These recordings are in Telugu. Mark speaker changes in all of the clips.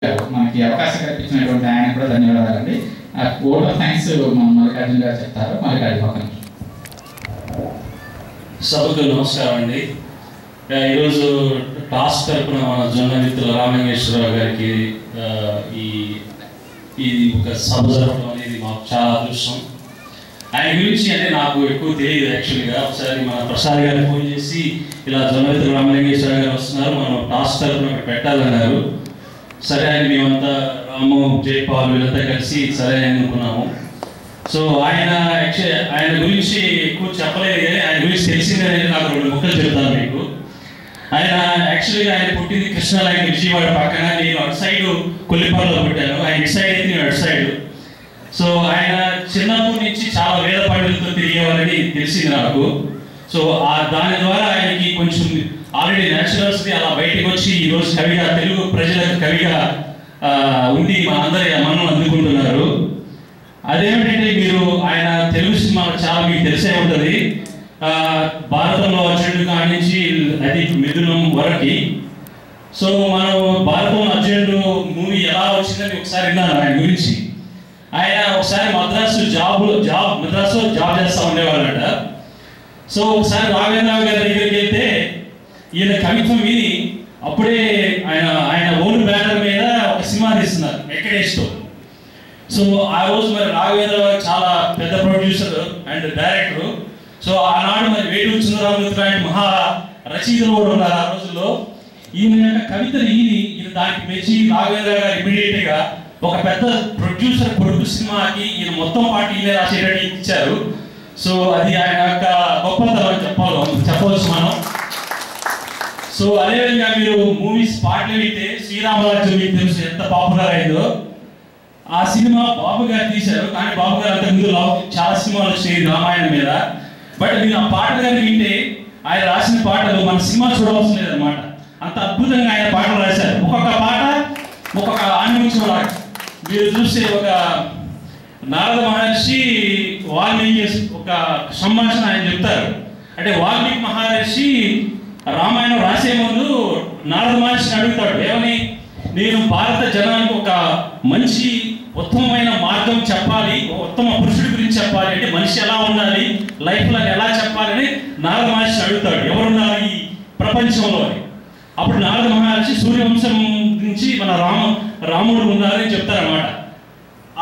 Speaker 1: మనకి అవకాశం కల్పించినటువంటి ఆయన కూడా ధన్యవాదాలండి. ఓట్ ఆఫ్ థ్యాంక్స్ మల్లికార్జున గారు చెప్తారు. మల్లికార్జున పక్కన
Speaker 2: సభకు నమస్కారం అండి. ఈరోజు టాస్క్ తరపున మన జొన్న మిత్రుల రామలింగేశ్వరరావు గారికి ఈ ఒక సభ జరపడం అనేది మాకు చాలా అదృష్టం. ఆయన గురించి అంటే నాకు ఎక్కువ తెలియదు యాక్చువల్గా. ఒకసారి మన ప్రసాద్ గారు ఫోన్ చేసి ఇలా జొన్న మిత్రుల రామలింగేశ్వరరావు గారు వస్తున్నారు, మనం టాస్క్ తరపున అక్కడ పెట్టాలన్నారు. సరే అని మేమంతా రాము జైపాల్ వీళ్ళంతా కలిసి సరే అని అనుకున్నాము. సో ఆయన గురించి ఎక్కువ చెప్పలేదు, కానీ ఆయన గురించి తెలిసింది అనేది నాకు 2 ముక్కలు చెప్తాను మీకు. ఆయన యాక్చువల్గా ఆయన పుట్టింది కృష్ణా లైన్ విజయవాడ పక్కన. నేను అటు సైడ్ కొల్లిపల్లిలో పుట్టాను, ఆయన ఇటు సైడ్ అయితే నేను అటు సైడ్. సో ఆయన చిన్నప్పటి నుంచి చాలా వేద పండితులతో తిరిగేవారని తెలిసింది నాకు. సో దాని ద్వారా ఆయనకి కొంచెం ఆల్రెడీ న్యాచురల్స్ది అలా బయటకు వచ్చి ఈరోజు కవిగా తెలుగు ప్రజలకు కవిగా ఉండి మనందరి మనం అందుకుంటున్నారు. అదేమిటంటే మీరు ఆయన తెలుగు సినిమాలు చాలా మీకు తెలిసే ఉంటుంది. భారతంలో అర్జునుడు కాడి నుంచి అది మిథునం వరకు. సో మనం భారతంలో అర్జునుడు మూవీ ఎలా వచ్చిందని ఒకసారి విన్నాను ఆయన గురించి. ఆయన ఒకసారి మద్రాసులో జాబ్ చేస్తూ ఉండేవాళ్ళంట. సో ఒకసారి రాఘవేంద్రరావు గారి దగ్గరికి వెళ్తే ఈయన కవిత్వం విని అప్పుడే ఆయన ఓన్ బ్యానర్ మీద ఒక సినిమా తీస్తున్నారు వెంకటేష్తో. సో ఆ రోజు మరి రాఘవేంద్రరావు చాలా పెద్ద ప్రొడ్యూసర్ అండ్ డైరెక్టర్. సో ఆనాడు మరి వేటూరి సుందరరామూర్తి లాంటి మహా రచయితలు కూడా ఉన్నారు ఆ రోజుల్లో. ఈయన కవితలు ఈయన దానికి మెచ్చి రాఘవేంద్రరావు గారు ఇమీడియట్గా ఒక పెద్ద ప్రొడ్యూసర్ కొడుకు సినిమాకి ఈయన మొత్తం పాటు ఈయన రాసేటట్టు ఇచ్చారు. సో అది ఆయన యొక్క గొప్పతనం చెప్పవచ్చు మనం. సో అదేవిధంగా మీరు మూవీస్ పాటలు వింటే శ్రీరామరాజ్యం మీకు తెలుసు ఎంత పాపులర్ అయిందో. ఆ సినిమా బాబు గారు తీశారు, కానీ బాబు గారు అంతకుముందు చాలా సినిమాలు వచ్చాయి రామాయణం మీద. బట్ మీరు ఆ పాటలు కానీ వింటే ఆయన రాసిన పాటలు మన సినిమా చూడవలసిన లేదనమాట, అంత అద్భుతంగా ఆయన పాటలు రాశారు. ఒక్కొక్క పాట ఒక్కొక్క ఆన్మించే. మీరు చూస్తే ఒక నారద మహర్షి వాల్మీకి ఒక సంభాషణ ఆయన చెప్తారు. అంటే వాల్మీకి మహర్షి రామాయణం రాసే ముందు నారద మహర్షిని అడుగుతాడు, ఏమని, నేను భారత జనానికి ఒక మంచి ఉత్తమమైన మార్గం చెప్పాలి, ఉత్తమ పురుషుడి గురించి చెప్పాలి, అంటే మనిషి ఎలా ఉండాలి, లైఫ్లో ఎలా చెప్పాలని నారద మహర్షిని అడుగుతాడు, ఎవరున్నారు ఈ ప్రపంచంలో అని. అప్పుడు నారద మహర్షి సూర్యవంశం నుంచి మన రాముడు ఉన్నారని చెప్తారన్నమాట.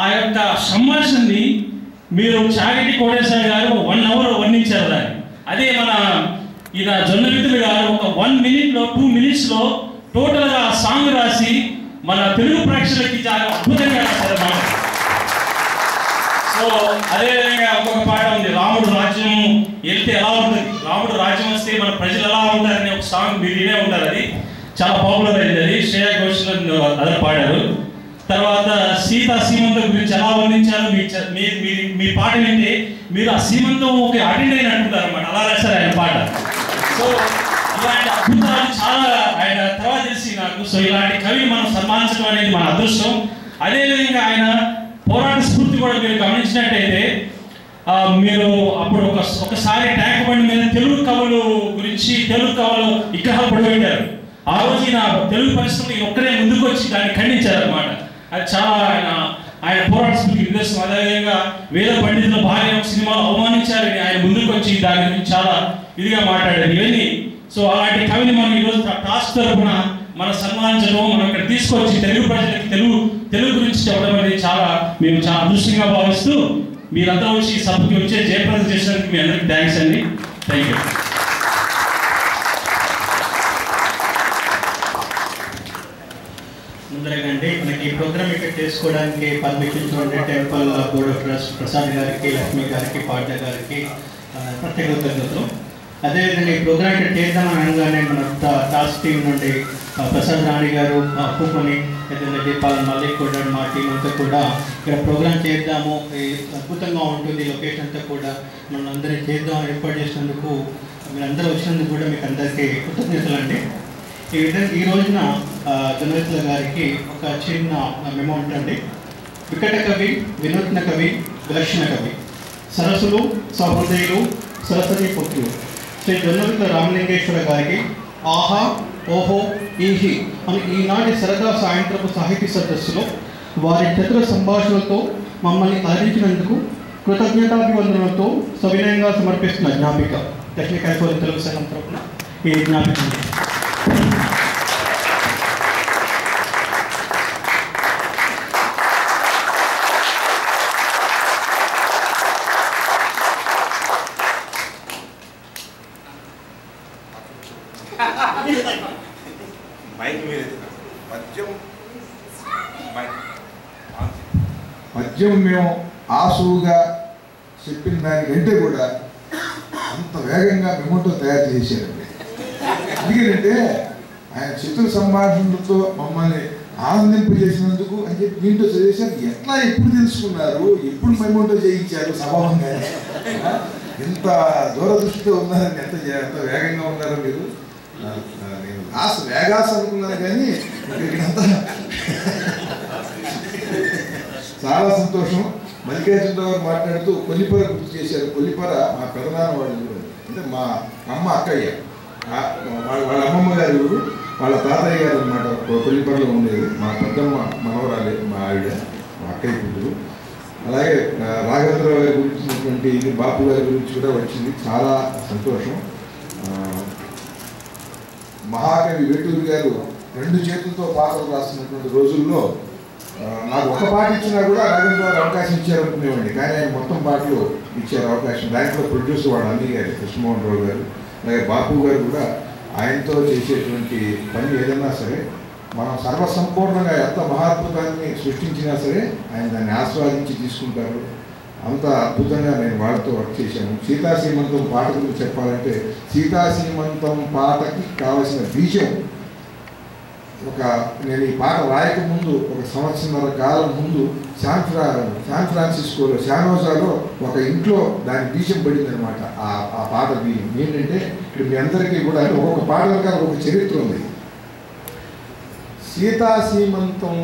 Speaker 2: ఆ యొక్క సంభాషణని మీరు చాగంటి కోటేశ్వర గారు 1 అవర్ వర్ణించారు దాన్ని. అదే మన ఈయన జొన్న మిత్రులు గారు ఒక 1 మినిట్లో 2 మినిట్స్లో టోటల్గా ఆ సాంగ్ రాసి మన తెలుగు ప్రేక్షకులకి చాలా అద్భుతంగా రాశారన్నమాట. సో అదేవిధంగా ఇంకొక పాట ఉంది, రాముడు రాజ్యం వెళ్తే ఎలా ఉంటుంది, రాముడు రాజ్యం వస్తే మన ప్రజలు ఎలా ఉంటారని ఒక సాంగ్ మీరు వినే ఉంటారు. అది చాలా పాపులర్ అయింది. అది శ్రేయా ఘోషల్ అదే పాడారు. తర్వాత సీతా సీమంతం గురించి ఎలా వర్ణించారు మీ పాట వింటే మీరు ఆ సీమంతం ఒక అటెండ్ అయిన అంటున్నారు అన్నమాట, అలా రాశారు ఆయన పాట. సో ఇలాంటి అద్భుతాలు చాలా ఆయన తర్వాత తెలిసి నాకు. సో ఇలాంటి కవిని మనం సన్మానించడం అనేది మన అదృష్టం. అదేవిధంగా ఆయన పోరాట స్ఫూర్తి కూడా మీరు గమనించినట్టయితే మీరు అప్పుడు ఒకసారి ట్యాంక్ బండి మీద తెలుగు కవులు గురించి తెలుగు కవులు విగ్రహాలు పడిపోయారు. ఆ రోజు ఈయన తెలుగు పరిశ్రమకి ఒక్కరే ముందుకు వచ్చి దాన్ని ఖండించారనమాట. అది చాలా ఆయన పోరాట స్ఫూర్తికి నిదర్శనం. అదేవిధంగా వేద పండితుల భార్య సినిమాలు అవమానించారని ఆయన ముందుకు వచ్చి దాని గురించి చాలా ఇదిగా మాట్లాడారు ఇవన్నీ. సో అలాంటి కవిని మనం ఈరోజు టాస్క్ తరపున మనం సన్మానించడం, మనం ఇక్కడ తీసుకొచ్చి తెలుగు ప్రజలకి తెలుగు గురించి చెప్పడం అనేది మేము చాలా అదృష్టంగా భావిస్తూ మీరంతా వచ్చి సభకి వచ్చే జయప్రదం చేసినందుకు మీ అందరికీ థ్యాంక్స్ అండి. Thank you.
Speaker 3: ముందరగండి మనకి ఈ ప్రోగ్రామ్ ఇక్కడ చేసుకోవడానికి permission temple board of trust Prasad గారికి, లక్ష్మి గారికి, పాట్య గారికి ప్రత్యేక కృతజ్ఞతలు. అదేవిధంగా ఈ ప్రోగ్రామ్ ఇక్కడ చేద్దామని అనగానే మన టాస్క్ టీం నుండి ప్రసాద్ రాణి గారు ఒప్పుకొని, ఏదైనా దీపాలు మళ్ళీ కూడా మా టీం అంతా కూడా ఇక్కడ ప్రోగ్రామ్ చేద్దాము, అద్భుతంగా ఉంటుంది లొకేషన్ అంతా కూడా, మనం అందరం చేద్దామని ఏర్పాటు చేసినందుకు మీరందరూ వచ్చినందుకు కూడా మీకు అందరికీ కృతజ్ఞతలు అండి. ఈ విధంగా ఈ రోజున జొన్నమిత్రుల గారికి ఒక చిన్న మెమో ఉంటుంది. వికట కవి, వినూత్న కవి, విలక్షణ కవి, సరస్సులు, సహృదయులు, సరస్వతి పుత్రులు శ్రీ జొన్నమిత్రుల రామలింగేశ్వర గారికి ఆహా, ఓహో, ఈనాటి సరదా సాయంత్రపు సాహితీ సదస్సులో వారి చతుర సంభాషణలతో మమ్మల్ని అలరించినందుకు కృతజ్ఞతాభివందనలతో సవినయంగా సమర్పిస్తున్న జ్ఞాపిక టెక్నికల్ ఫోరం తెలుగు సంఘం తరఫున ఈ జ్ఞాపిక.
Speaker 4: మద్యం మేము ఆసువుగా చెప్పిన దానికంటే కూడా అంత వేగంగా మెమోటో తయారు చేశారండి. ఎందుకంటే ఆయన చతుర సంభాషణలతో మమ్మల్ని ఆనందింపజేసినందుకు అని చెప్పి దీంట్లో చదివేశారు. ఎట్లా ఎప్పుడు తెలుసుకున్నారు, ఎప్పుడు మెమోటో చేయించారు స్వభావంగా, ఎంత దూరదృష్టితో ఉన్నారని, ఎంత వేగంగా ఉన్నారో మీరు. నేను వేగాస్ అనుకున్నాను కానీ ఇక్కడంతా చాలా సంతోషం. మల్లికార్జునరావు గారు మాట్లాడుతూ కొల్లిపర గుర్తు చేశారు. కొల్లిపర మా పెదనాన్న వాళ్ళు, అంటే మా అమ్మ అక్కయ్య, వాళ్ళ అమ్మమ్మ గారు వాళ్ళ తాతయ్య గారు అనమాట. కొల్లిపరలో ఉండేది. మా పెద్దమ్మ మనవరాలే, మా ఆవిడ, మా అక్కయ్య కూతురు. అలాగే రాఘవేంద్రరావు గారి గురించినటువంటి బాపు గారి గురించి కూడా వచ్చింది. చాలా సంతోషం. మహాకవి వేటూరి గారు 2 చేతులతో పాటలు రాస్తున్నటువంటి రోజుల్లో నాకు ఒక పాట ఇచ్చినా కూడా రాఘవేంద్ర గారు అవకాశం ఇచ్చారు అనుకునేవాడిని. కానీ ఆయన మొత్తం పాటలు ఇచ్చారు అవకాశం. దాంట్లో ప్రొడ్యూసర్ వాడు అన్నీ గారు, కృష్ణమోహన్ రావు గారు, అలాగే బాపు గారు కూడా ఆయనతో చేసేటువంటి పని ఏదన్నా సరే మనం సర్వసంపూర్ణంగా ఎంత మహాద్భుతాన్ని సృష్టించినా సరే ఆయన దాన్ని ఆస్వాదించి తీసుకుంటారు. అంత అద్భుతంగా నేను వాళ్ళతో వర్క్ చేశాను. సీతాసీమంతం పాట గురించి చెప్పాలంటే సీతాసీమంతం పాటకి కావలసిన బీజం నేను ఈ పాట రాయక ముందు 1 సంవత్సరాల కాలం ముందు శాన్ ఫ్రాన్సిస్కోలో శానోజాలో ఒక ఇంట్లో దాని బీజం పడింది అనమాట. ఆ పాట బీజం ఏంటంటే ఇక్కడ మీ అందరికీ కూడా ఒక్కొక్క పాట వెనకాల ఒక చరిత్ర ఉంది. సీతాసీమంతం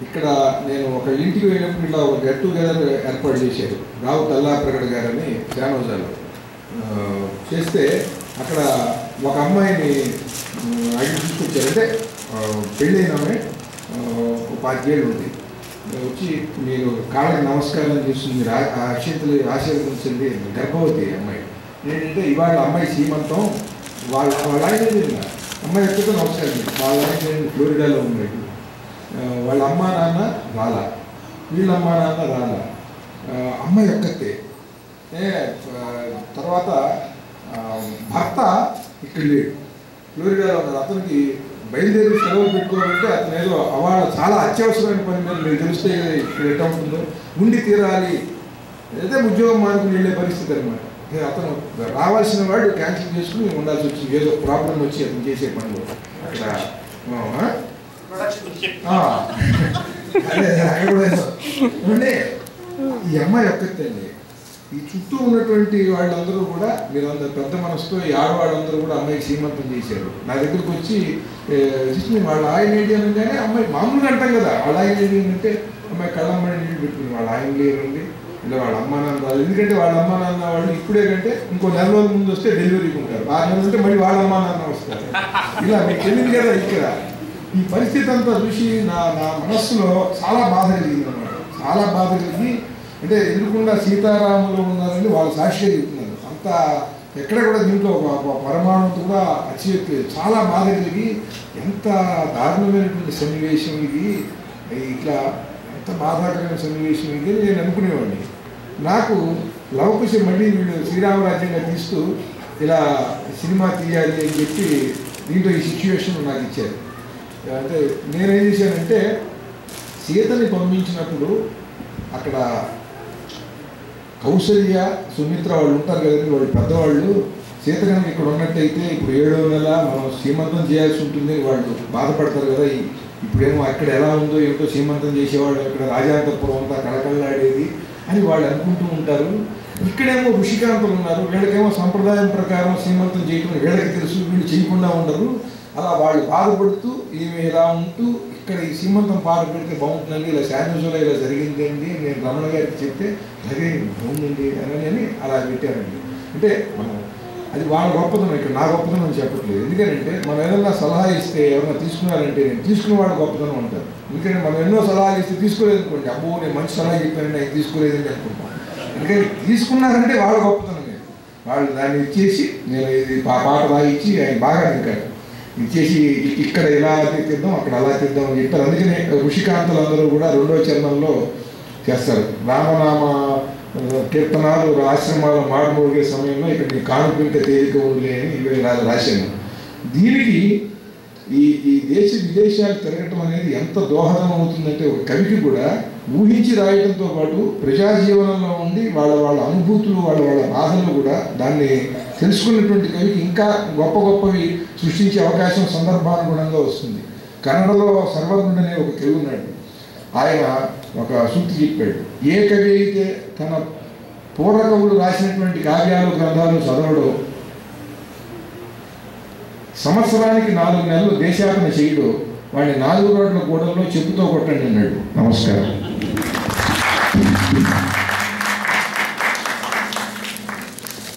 Speaker 4: ఇక్కడ నేను ఒక ఇంటికి వెళ్ళినప్పుడు ఇలా ఒక గెట్ టుగెదర్ ఏర్పాటు చేశారు. రావు తల్లాప్రగడ్ గారని శానోజాలో చేస్తే అక్కడ ఒక అమ్మాయిని అడిగి తీసుకొచ్చారు. అంటే పెళ్ళైన అమ్మాయి 5 ఏళ్ళు ఉంది. వచ్చి మీరు కాళ్ళకి నమస్కారం చేస్తుంది, మీరు అక్షంతలు ఆశీర్వదించండి. గర్భవతి అమ్మాయి. ఏంటంటే ఇవాళ అమ్మాయి సీమంతం. వాళ్ళ ఆయన అమ్మాయి ఎక్కడితో నమస్కారం. వాళ్ళ ఆయన ఫ్లోరిడాలో ఉన్నాడు. వాళ్ళ అమ్మా నాన్న రాలా, వీళ్ళ అమ్మా నాన్న రాలా, అమ్మాయి ఒక్కతే. తర్వాత భర్త ఇక్కడ లేడు, ఫ్లోరిడాలో ఉన్నాడు. అతనికి బయలుదేరి సెలవులు పెట్టుకోవాలంటే అతను ఏదో చాలా అత్యవసరమైన పని మీద మీకు తెలిస్తే ఇక్కడ ఎట్లా ఉంటుందో ఉండి తీరాలి, అయితే ఉద్యోగం మానుకుని వెళ్ళే పరిస్థితి అనమాట. అతను రావాల్సిన వాడు క్యాన్సిల్ చేసుకుని ఉండాల్సి వచ్చింది. ఏదో ప్రాబ్లం వచ్చి అతను చేసే పనులు అక్కడ అంటే ఈ అమ్మాయి ఒక్కటండి. ఈ చుట్టూ ఉన్నటువంటి వాళ్ళందరూ కూడా మీరందరూ పెద్ద మనసుతో ఈ ఆడవాళ్ళందరూ కూడా అమ్మాయికి సీమంతం చేశారు. నా దగ్గరికి వచ్చి వాళ్ళ ఆయన ఏంటి అనగానే అమ్మాయి మామూలుగా అంటాం కదా, వాళ్ళ ఆయన ఏంటి అంటే అమ్మాయి కళ్ళమ్మని నీళ్ళు పెట్టుకుంది. వాళ్ళ ఆయన లేరండి, ఇలా వాళ్ళ అమ్మా నాన్న రాదు. ఎందుకంటే వాళ్ళ అమ్మా నాన్న వాళ్ళు ఇప్పుడే కంటే ఇంకో 4 రోజుల ముందు వస్తే డెలివరీకి ఉంటారు. 6 నెలలు ఉంటే మళ్ళీ వాళ్ళ అమ్మా నాన్న వస్తారు. ఇలా మీకు తెలియదు కదా. ఇక్కడ ఈ పరిస్థితి అంతా చూసి నా మనస్సులో చాలా బాధ కలిగింది అన్నమాట. చాలా బాధ కలిగి, అంటే ఎందుకుండా సీతారాములు ఉన్నారని వాళ్ళు సాక్షిగా చెప్తున్నారు. అంత ఎక్కడ కూడా దీంట్లో ఒక పరమాణుతో కూడా అచ్చియట్లేదు. చాలా బాధ కలిగి, ఎంత దారుణమైనటువంటి సన్నివేశం ఇది, ఇట్లా ఎంత బాధాకరమైన సన్నివేశం ఇది నేను అనుకునేవాడిని. నాకు లవకుశ మళ్ళీ వీళ్ళు శ్రీరామరాజ్యంగా తీస్తూ ఇలా సినిమా తీయాలి అని చెప్పి దీంట్లో ఈ సిచ్యువేషన్ నాకు ఇచ్చారు. అంటే నేనేం చేశానంటే సీతని పంపించినప్పుడు అక్కడ కౌసల్య సుమిత్ర వాళ్ళు ఉంటారు కదండి, వాళ్ళు పెద్దవాళ్ళు. సీత కనుక ఇక్కడ ఉన్నట్టయితే ఇప్పుడు 7వ నెల మనం సీమంతం చేయాల్సి ఉంటుంది, వాళ్ళు బాధపడతారు కదా. ఇప్పుడేమో అక్కడ ఎలా ఉందో ఏమిటో సీమంతం చేసేవాళ్ళు, ఇక్కడ రాజాంతపురం అంతా కళకళలాడేది అని వాళ్ళు అనుకుంటూ ఉంటారు. ఇక్కడేమో ఋషికాంతులు ఉన్నారు, వీళ్ళకేమో సంప్రదాయం ప్రకారం సీమంతం చేయటం వీళ్ళకి తెలుసు, వీళ్ళు చేయకుండా ఉండరు. అలా వాళ్ళు బాధపడుతూ ఈమె ఇలా ఉంటూ ఇక్కడ ఈ సీమంతం పాట పెడితే బాగుంటుందండి, ఇలా శాంతిజోలో ఇలా జరిగింది అండి నేను రమణ గారికి చెప్తే అదే బాగుందండి అని అలా పెట్టారండి. అంటే మనం అది వాళ్ళ గొప్పతనం, ఇక్కడ నా గొప్పతనం అని చెప్పట్లేదు. ఎందుకంటే మనం ఏదైనా సలహా ఇస్తే ఎవరైనా తీసుకున్నారంటే నేను తీసుకున్న వాడు గొప్పతనం అంటారు. ఎందుకంటే మనం ఎన్నో సలహాలు ఇస్తే తీసుకోలేదు అనుకోండి, అబ్బో నేను మంచి సలహా చెప్పాను నేను తీసుకోలేదని అనుకుంటాం. ఎందుకంటే తీసుకున్నారంటే వాళ్ళ గొప్పతనమే. వాళ్ళు దాన్ని ఇచ్చేసి నేను ఇది పాట రాయించి ఆయన బాగా తింటాడు, ఇచ్చేసి ఇక్కడ ఇలా తీద్దాం అక్కడ అలా తీద్దాం అని చెప్పారు. అందుకనే ఋషికాంతలు అందరూ కూడా 2వ చరణంలో చేస్తారు, రామనామ కీర్తనాలు ఆశ్రమాలు మారుమోగే సమయంలో ఇక్కడ నీ కానుకుంటే తేలిక ఉండలే అని ఇవి రాశాను. దీనికి ఈ దేశ విదేశాలు తిరగటం అనేది ఎంత దోహదం అవుతుందంటే ఒక కవికి కూడా ఊహించి రాయడంతో పాటు ప్రజా జీవనంలో ఉండి వాళ్ళ అనుభూతులు వాళ్ళ బాధలు కూడా దాన్ని తెలుసుకున్నటువంటి కవికి ఇంకా గొప్పవి సృష్టించే అవకాశం సందర్భానుగుణంగా వస్తుంది. కన్నడలో సర్వగుండ అనే ఒక కవి ఉన్నాడు, ఆయన ఒక సూక్తి చెప్పాడు, ఏ కవి అయితే తన పూర్వకవులు రాసినటువంటి కావ్యాలు గ్రంథాలు చదవడో, సంవత్సరానికి 4 నెలలు దేశాటన చేయడో, వాడిని 4 రోడ్ల గోడల్లో చెప్పుతో కొట్టండి అన్నాడు. నమస్కారం.